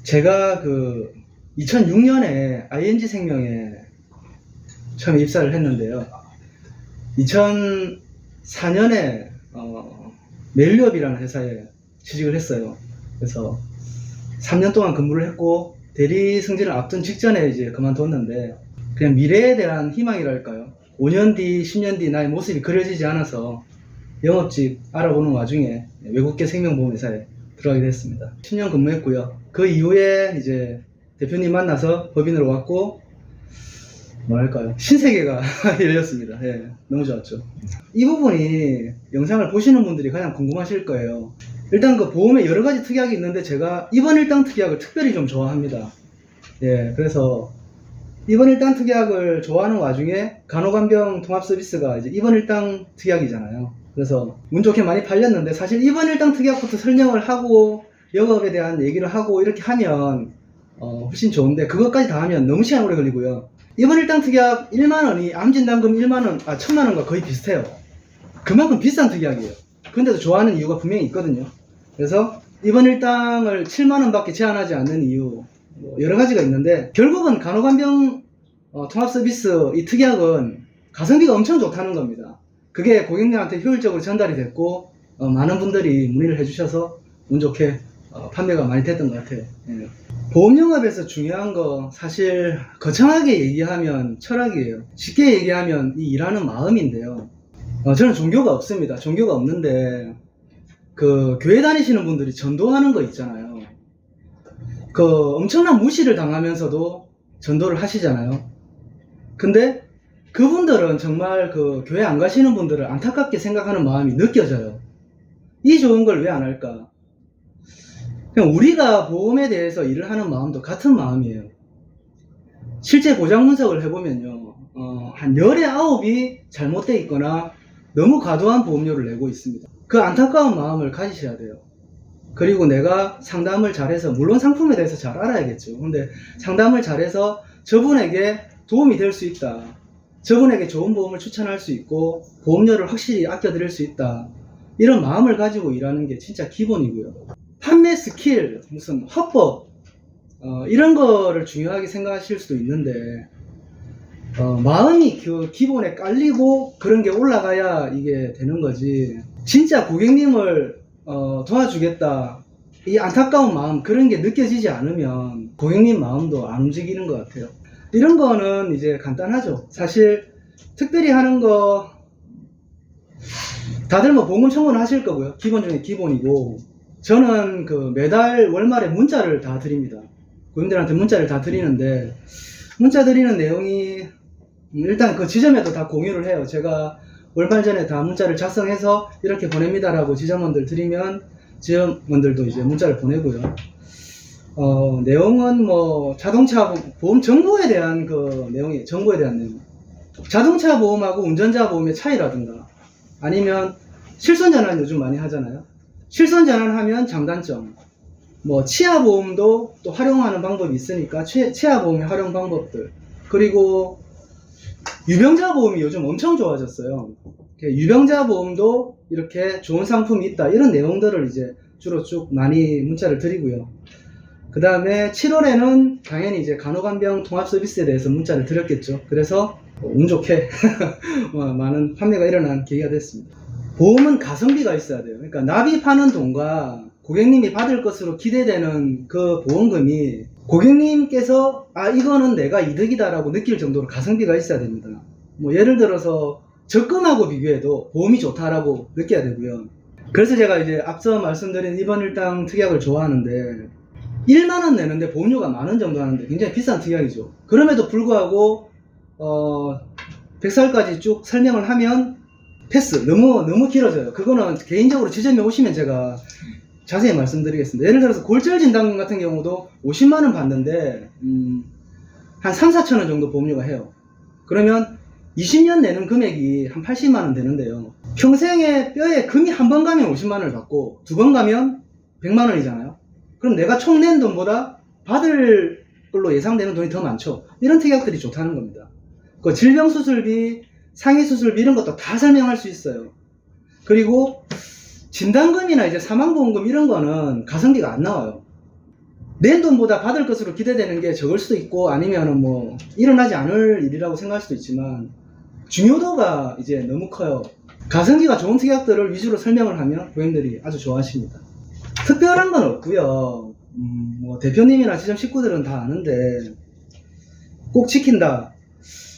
제가 2006년에 ING 생명에 처음 입사를 했는데요. 2004년에 멜리업이라는 회사에 취직을 했어요. 그래서 3년 동안 근무를 했고 대리 승진을 앞둔 직전에 이제 그만뒀는데, 그냥 미래에 대한 희망이랄까요? 5년 뒤, 10년 뒤 나의 모습이 그려지지 않아서 영업직 알아보는 와중에 외국계 생명보험회사에 들어가게 됐습니다. 10년 근무했고요. 그 이후에 이제 대표님 만나서 법인으로 왔고, 뭐랄까요, 신세계가 열렸습니다. 예, 너무 좋았죠. 이 부분이 영상을 보시는 분들이 가장 궁금하실 거예요. 일단 그 보험에 여러 가지 특약이 있는데 제가 이번 일당 특약을 특별히 좀 좋아합니다. 예, 그래서 이번 일당 특약을 좋아하는 와중에 간호간병 통합 서비스가 이제 이번 일당 특약이잖아요. 그래서 운 좋게 많이 팔렸는데, 사실 이번 일당 특약부터 설명을 하고 영업에 대한 얘기를 하고 이렇게 하면 훨씬 좋은데, 그것까지 다 하면 너무 시간 오래 걸리고요. 이번 일당 특약 1만원이 암진단금 1000만원과 거의 비슷해요. 그만큼 비싼 특약이에요. 근데도 좋아하는 이유가 분명히 있거든요. 그래서 이번 일당을 7만원 밖에 제한하지 않는 이유, 여러 가지가 있는데, 결국은 간호간병 통합 서비스 이 특약은 가성비가 엄청 좋다는 겁니다. 그게 고객님한테 효율적으로 전달이 됐고, 많은 분들이 문의를 해주셔서 운 좋게 판매가 많이 됐던 것 같아요. 예. 보험영업에서 중요한 거, 사실 거창하게 얘기하면 철학이에요. 쉽게 얘기하면 이 일하는 마음인데요. 저는 종교가 없습니다. 종교가 없는데 그 교회 다니시는 분들이 전도하는 거 있잖아요. 그 엄청난 무시를 당하면서도 전도를 하시잖아요. 근데 그분들은 정말 그 교회 안 가시는 분들을 안타깝게 생각하는 마음이 느껴져요. 이 좋은 걸 왜 안 할까? 그냥 우리가 보험에 대해서 일을 하는 마음도 같은 마음이에요. 실제 고장 분석을 해보면요, 한 10에 9이 잘못되어 있거나 너무 과도한 보험료를 내고 있습니다. 그 안타까운 마음을 가지셔야 돼요. 그리고 내가 상담을 잘해서, 물론 상품에 대해서 잘 알아야겠죠. 근데 상담을 잘해서 저분에게 도움이 될 수 있다, 저분에게 좋은 보험을 추천할 수 있고 보험료를 확실히 아껴드릴 수 있다, 이런 마음을 가지고 일하는 게 진짜 기본이고요. 판매 스킬, 무슨 화법, 이런 거를 중요하게 생각하실 수도 있는데, 마음이 그 기본에 깔리고 그런 게 올라가야 이게 되는 거지. 진짜 고객님을 도와주겠다, 이 안타까운 마음, 그런 게 느껴지지 않으면 고객님 마음도 안 움직이는 것 같아요. 이런 거는 이제 간단하죠. 사실 특별히 하는 거 다들 뭐 보험금 청구는 하실 거고요. 기본 중에 기본이고, 저는 그 매달 월말에 문자를 다 드립니다. 고객님들한테 문자를 다 드리는데, 문자 드리는 내용이 일단 그 지점에도 다 공유를 해요. 제가 월말 전에 다 문자를 작성해서 이렇게 보냅니다라고 지점원들 드리면 지점원들도 이제 문자를 보내고요. 내용은 뭐 자동차 보험 정보에 대한 그 내용이에요. 정보에 대한 내용. 자동차 보험하고 운전자 보험의 차이라든가, 아니면 실손전환 요즘 많이 하잖아요. 실손전환 하면 장단점, 뭐 치아보험도 또 활용하는 방법이 있으니까 치아보험의 활용 방법들, 그리고 유병자 보험이 요즘 엄청 좋아졌어요. 유병자 보험도 이렇게 좋은 상품이 있다, 이런 내용들을 이제 주로 쭉 많이 문자를 드리고요. 그 다음에 7월에는 당연히 이제 간호간병 통합 서비스에 대해서 문자를 드렸겠죠. 그래서 운 좋게 많은 판매가 일어난 계기가 됐습니다. 보험은 가성비가 있어야 돼요. 그러니까 납입하는 돈과 고객님이 받을 것으로 기대되는 그 보험금이 고객님께서 이거는 내가 이득이다 라고 느낄 정도로 가성비가 있어야 됩니다. 뭐 예를 들어서 적금하고 비교해도 보험이 좋다라고 느껴야 되고요. 그래서 제가 이제 앞서 말씀드린 이번 일당 특약을 좋아하는데, 1만원 내는데 보험료가 만원 정도 하는데 굉장히 비싼 특약이죠. 그럼에도 불구하고 100살까지 쭉 설명을 하면 패스, 너무 길어져요. 그거는 개인적으로 지점에 오시면 제가 자세히 말씀드리겠습니다. 예를 들어서 골절 진단금 같은 경우도 50만원 받는데 한 3, 4천원 정도 보험료가 해요. 그러면 20년 내는 금액이 한 80만원 되는데요. 평생에 뼈에 금이 한 번 가면 50만원을 받고 2번 가면 100만원이잖아요. 그럼 내가 총 낸 돈보다 받을 걸로 예상되는 돈이 더 많죠. 이런 특약들이 좋다는 겁니다. 그 질병수술비, 상해수술비 이런 것도 다 설명할 수 있어요. 그리고 진단금이나 이제 사망보험금 이런 거는 가성비가 안 나와요. 낸 돈보다 받을 것으로 기대되는 게 적을 수도 있고 아니면은 뭐 일어나지 않을 일이라고 생각할 수도 있지만 중요도가 이제 너무 커요. 가성비가 좋은 특약들을 위주로 설명을 하면 고객님들이 아주 좋아하십니다. 특별한 건 없고요. 뭐 대표님이나 지점 식구들은 다 아는데 꼭 지킨다.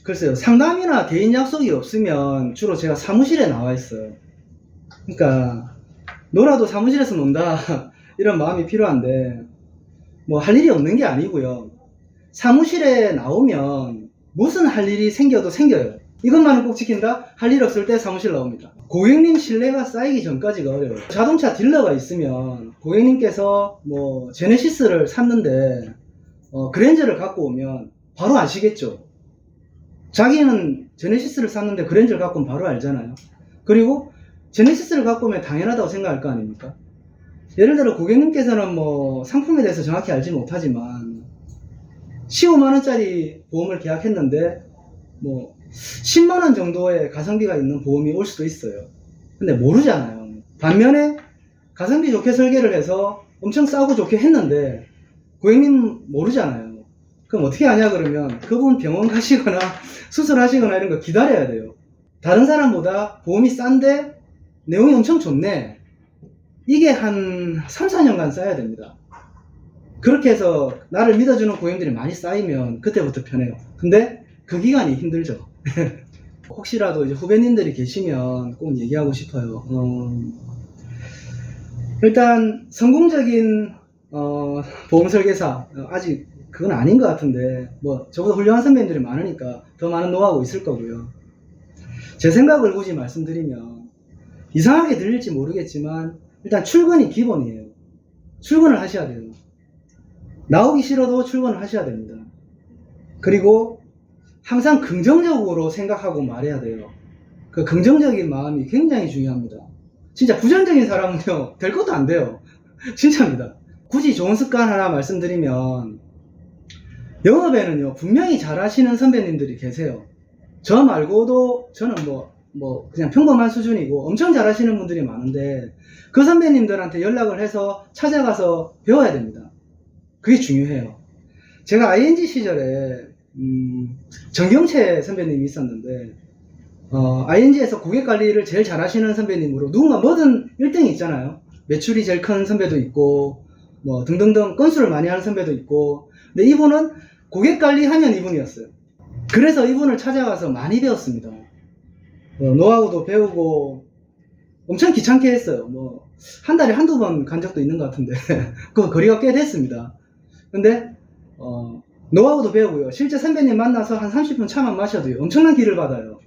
글쎄요, 상담이나 개인 약속이 없으면 주로 제가 사무실에 나와 있어요. 그러니까 놀아도 사무실에서 논다 이런 마음이 필요한데 뭐 할 일이 없는 게 아니고요. 사무실에 나오면 무슨 할 일이 생겨도 생겨요. 이것만은 꼭 지킨다? 할 일 없을 때 사무실 나옵니다. 고객님 신뢰가 쌓이기 전까지가 어려워요. 자동차 딜러가 있으면 고객님께서 뭐 제네시스를 샀는데 그랜저를 갖고 오면 바로 아시겠죠. 자기는 제네시스를 샀는데 그랜저를 갖고 오면 바로 알잖아요. 그리고 제네시스를 갖고 오면 당연하다고 생각할 거 아닙니까? 예를 들어 고객님께서는 뭐 상품에 대해서 정확히 알지 못하지만 15만원짜리 보험을 계약했는데 뭐 10만원 정도의 가성비가 있는 보험이 올 수도 있어요. 근데 모르잖아요. 반면에 가성비 좋게 설계를 해서 엄청 싸고 좋게 했는데 고객님 모르잖아요. 그럼 어떻게 하냐 그러면 그분 병원 가시거나 수술하시거나 이런 거 기다려야 돼요. 다른 사람보다 보험이 싼데 내용이 엄청 좋네. 이게 한 3, 4년간 쌓여야 됩니다. 그렇게 해서 나를 믿어주는 고객님들이 많이 쌓이면 그때부터 편해요. 근데 그 기간이 힘들죠. 혹시라도 이제 후배님들이 계시면 꼭 얘기하고 싶어요. 일단 성공적인 보험 설계사 아직 그건 아닌 것 같은데 뭐 저보다 훌륭한 선배님들이 많으니까 더 많은 노하우가 있을 거고요. 제 생각을 굳이 말씀드리면 이상하게 들릴지 모르겠지만 일단 출근이 기본이에요. 출근을 하셔야 돼요. 나오기 싫어도 출근을 하셔야 됩니다. 그리고 항상 긍정적으로 생각하고 말해야 돼요. 그 긍정적인 마음이 굉장히 중요합니다. 진짜 부정적인 사람은요, 될 것도 안 돼요. 진짜입니다. 굳이 좋은 습관 하나 말씀드리면, 영업에는요, 분명히 잘하시는 선배님들이 계세요. 저 말고도 저는 그냥 평범한 수준이고 엄청 잘하시는 분들이 많은데, 그 선배님들한테 연락을 해서 찾아가서 배워야 됩니다. 그게 중요해요. 제가 ING 시절에 정경채 선배님이 있었는데 ING에서 고객관리를 제일 잘하시는 선배님으로 누군가 뭐든 1등이 있잖아요. 매출이 제일 큰 선배도 있고 뭐 등등등 건수를 많이 하는 선배도 있고, 근데 이분은 고객관리하면 이분이었어요. 그래서 이분을 찾아가서 많이 배웠습니다. 노하우도 배우고 엄청 귀찮게 했어요. 뭐 한 달에 한두 번 간 적도 있는 것 같은데 그 거리가 꽤 됐습니다. 근데 노하우도 배우고요. 실제 선배님 만나서 한 30분 차만 마셔도요, 엄청난 기를 받아요.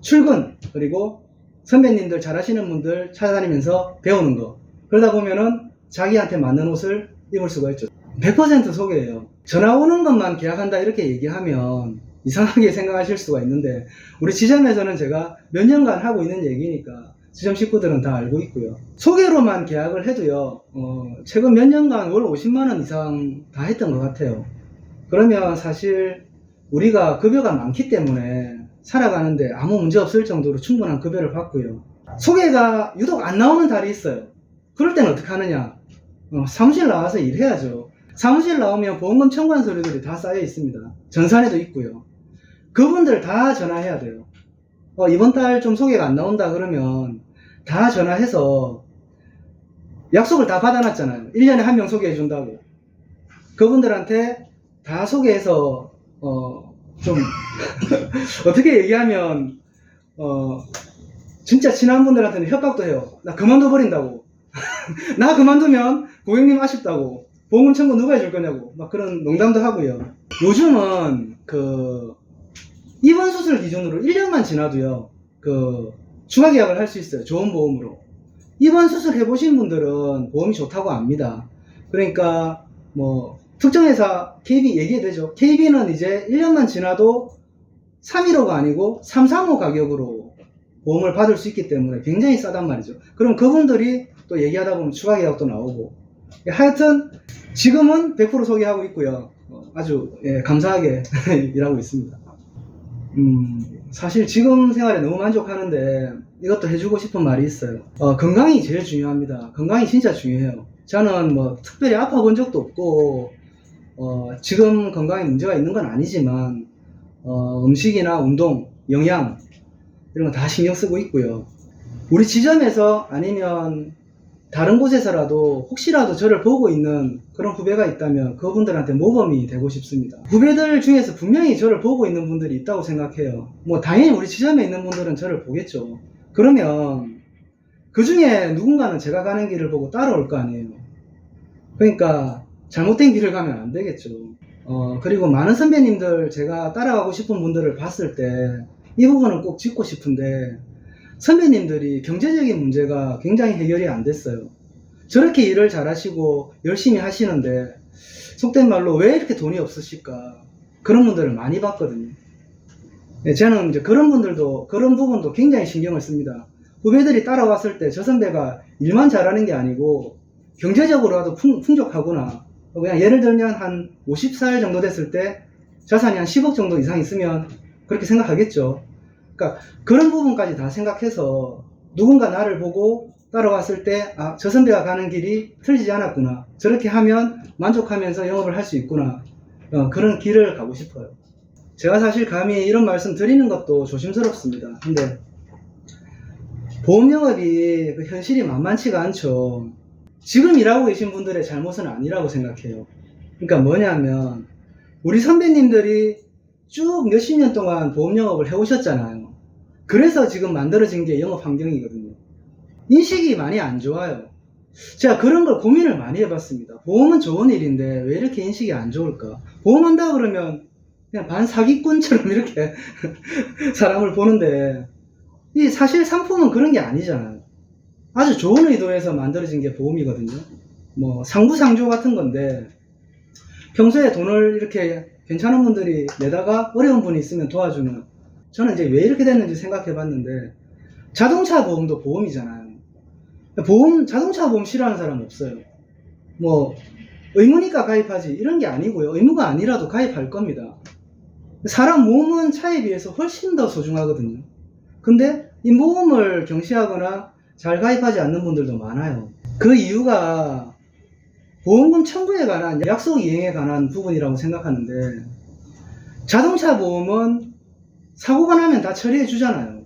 출근, 그리고 선배님들 잘하시는 분들 찾아다니면서 배우는 거. 그러다 보면은 자기한테 맞는 옷을 입을 수가 있죠. 100% 소개예요. 전화 오는 것만 계약한다 이렇게 얘기하면 이상하게 생각하실 수가 있는데, 우리 지점에서는 제가 몇 년간 하고 있는 얘기니까 지점 식구들은 다 알고 있고요. 소개로만 계약을 해도요, 최근 몇 년간 월 50만원 이상 다 했던 것 같아요. 그러면 사실 우리가 급여가 많기 때문에 살아가는데 아무 문제 없을 정도로 충분한 급여를 받고요. 소개가 유독 안 나오는 달이 있어요. 그럴 때는 어떻게 하느냐? 사무실 나와서 일해야죠. 사무실 나오면 보험금 청구한 서류들이 다 쌓여 있습니다. 전산에도 있고요. 그분들 다 전화해야 돼요. 이번 달 좀 소개가 안 나온다 그러면 다 전화해서 약속을 다 받아놨잖아요. 1년에 한 명 소개해 준다고. 그분들한테 다 소개해서 좀 어떻게 얘기하면 진짜 친한 분들한테는 협박도 해요. 나 그만둬 버린다고. 나 그만두면 고객님 아쉽다고. 보험금 청구 누가 해줄 거냐고. 막 그런 농담도 하고요. 요즘은 입원 수술 기준으로 1년만 지나도요, 추가 계약을 할 수 있어요. 좋은 보험으로. 입원 수술 해보신 분들은 보험이 좋다고 압니다. 그러니까 뭐 특정 회사 KB 얘기해도 되죠. KB는 이제 1년만 지나도 315가 아니고 335 가격으로 보험을 받을 수 있기 때문에 굉장히 싸단 말이죠. 그럼 그분들이 또 얘기하다 보면 추가 계약도 나오고, 하여튼 지금은 100% 소개하고 있고요. 아주 감사하게 일하고 있습니다. 사실 지금 생활에 너무 만족하는데 이것도 해주고 싶은 말이 있어요. 건강이 제일 중요합니다. 건강이 진짜 중요해요. 저는 뭐 특별히 아파본 적도 없고 지금 건강에 문제가 있는 건 아니지만 음식이나 운동, 영양 이런 거 다 신경 쓰고 있고요. 우리 지점에서 아니면 다른 곳에서라도 혹시라도 저를 보고 있는 그런 후배가 있다면 그분들한테 모범이 되고 싶습니다. 후배들 중에서 분명히 저를 보고 있는 분들이 있다고 생각해요. 뭐 당연히 우리 지점에 있는 분들은 저를 보겠죠. 그러면 그 중에 누군가는 제가 가는 길을 보고 따라올 거 아니에요. 그러니까 잘못된 길을 가면 안 되겠죠. 그리고 많은 선배님들 제가 따라가고 싶은 분들을 봤을 때 이 부분은 꼭 짚고 싶은데, 선배님들이 경제적인 문제가 굉장히 해결이 안 됐어요. 저렇게 일을 잘하시고 열심히 하시는데 속된 말로 왜 이렇게 돈이 없으실까, 그런 분들을 많이 봤거든요. 저는 이제 그런 부분도 굉장히 신경을 씁니다. 후배들이 따라왔을 때 저 선배가 일만 잘하는 게 아니고 경제적으로라도 풍족하구나. 그냥 예를 들면 한 54일 정도 됐을 때 자산이 한 10억 정도 이상 있으면 그렇게 생각하겠죠. 그러니까 그런 부분까지 다 생각해서 누군가 나를 보고 따라왔을 때 저 선배가 가는 길이 틀리지 않았구나, 저렇게 하면 만족하면서 영업을 할 수 있구나, 그런 길을 가고 싶어요. 제가 사실 감히 이런 말씀 드리는 것도 조심스럽습니다. 근데 보험 영업이 그 현실이 만만치가 않죠. 지금 일하고 계신 분들의 잘못은 아니라고 생각해요. 그러니까 뭐냐면 우리 선배님들이 쭉 몇십 년 동안 보험 영업을 해오셨잖아요. 그래서 지금 만들어진 게 영업 환경이거든요. 인식이 많이 안 좋아요. 제가 그런 걸 고민을 많이 해봤습니다. 보험은 좋은 일인데 왜 이렇게 인식이 안 좋을까? 보험한다 그러면 그냥 반사기꾼처럼 이렇게 사람을 보는데, 이 사실 상품은 그런 게 아니잖아요. 아주 좋은 의도에서 만들어진 게 보험이거든요. 뭐 상부상조 같은 건데, 평소에 돈을 이렇게 괜찮은 분들이 내다가 어려운 분이 있으면 도와주는, 저는 이제 왜 이렇게 됐는지 생각해 봤는데, 자동차 보험도 보험이잖아요. 자동차 보험 싫어하는 사람 없어요. 뭐 의무니까 가입하지 이런 게 아니고요. 의무가 아니라도 가입할 겁니다. 사람 몸은 차에 비해서 훨씬 더 소중하거든요. 근데 이 보험을 경시하거나 잘 가입하지 않는 분들도 많아요. 그 이유가 보험금 청구에 관한, 약속 이행에 관한 부분이라고 생각하는데, 자동차 보험은 사고가 나면 다 처리해 주잖아요.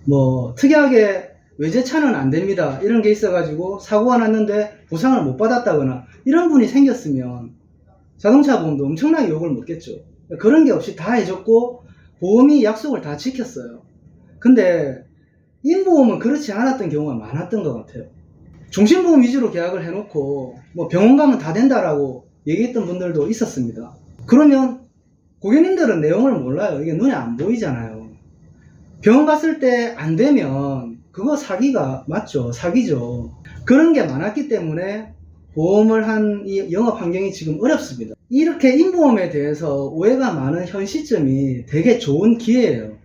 뭐 특이하게 외제차는 안 됩니다 이런 게 있어가지고 사고가 났는데 보상을 못 받았다거나 이런 분이 생겼으면 자동차 보험도 엄청나게 욕을 먹겠죠. 그런 게 없이 다 해줬고 보험이 약속을 다 지켰어요. 근데 인보험은 그렇지 않았던 경우가 많았던 것 같아요. 종신보험 위주로 계약을 해놓고 뭐 병원 가면 다 된다라고 얘기했던 분들도 있었습니다. 그러면 고객님들은 내용을 몰라요. 이게 눈에 안 보이잖아요. 병원 갔을 때 안 되면 그거 사기가 맞죠. 사기죠. 그런 게 많았기 때문에 보험을 한 이 영업 환경이 지금 어렵습니다. 이렇게 인보험에 대해서 오해가 많은 현 시점이 되게 좋은 기회예요.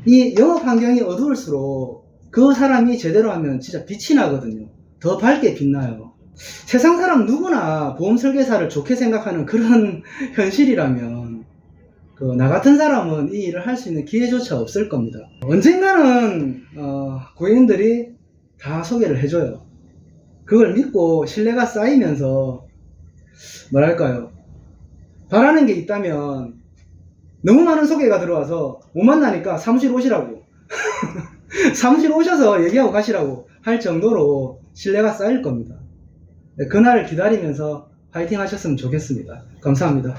이 영업 환경이 어두울수록 그 사람이 제대로 하면 진짜 빛이 나거든요. 더 밝게 빛나요. 세상 사람 누구나 보험 설계사를 좋게 생각하는 그런 현실이라면 나 같은 사람은 이 일을 할 수 있는 기회조차 없을 겁니다. 언젠가는 고객님들이 다 소개를 해줘요. 그걸 믿고 신뢰가 쌓이면서 뭐랄까요, 바라는 게 있다면 너무 많은 소개가 들어와서 못 만나니까 사무실 오시라고 사무실 오셔서 얘기하고 가시라고 할 정도로 신뢰가 쌓일 겁니다. 그날을 기다리면서 파이팅 하셨으면 좋겠습니다. 감사합니다.